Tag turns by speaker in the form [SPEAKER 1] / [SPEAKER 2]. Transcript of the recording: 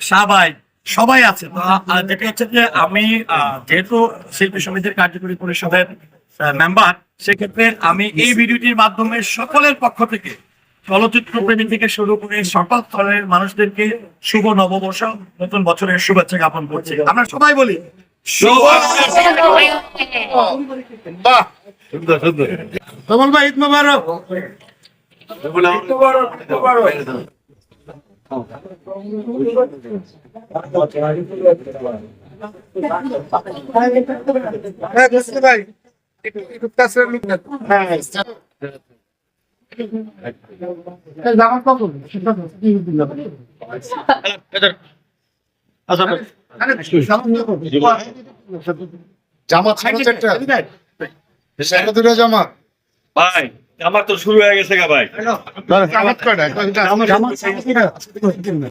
[SPEAKER 1] শাহ ভাই সবাই আছে। যেটা হচ্ছে যে আমি যেহেতু শিল্পী সমিতির কার্যকরী পরিষদের মেম্বার, সেক্ষেত্রে আমি এই ভিডিওটির মাধ্যমে সকলের পক্ষ থেকে চলচ্চিত্র প্রেমী থেকে শুরু করে সকল স্তরের মানুষদেরকে শুভ নববর্ষ, নতুন বছরের শুভেচ্ছা জ্ঞাপন করছি। আমরা সবাই বলি শুভ।
[SPEAKER 2] বাহ, সুন্দর সুন্দর।
[SPEAKER 1] কমল ভাই, ঈদ মোবারক।
[SPEAKER 2] ভাই একটু কাছে লুক না। জামা দুটো জামা
[SPEAKER 3] ভাই আমার তো শুরু হয়ে গেছে গা ভাই।
[SPEAKER 2] জামা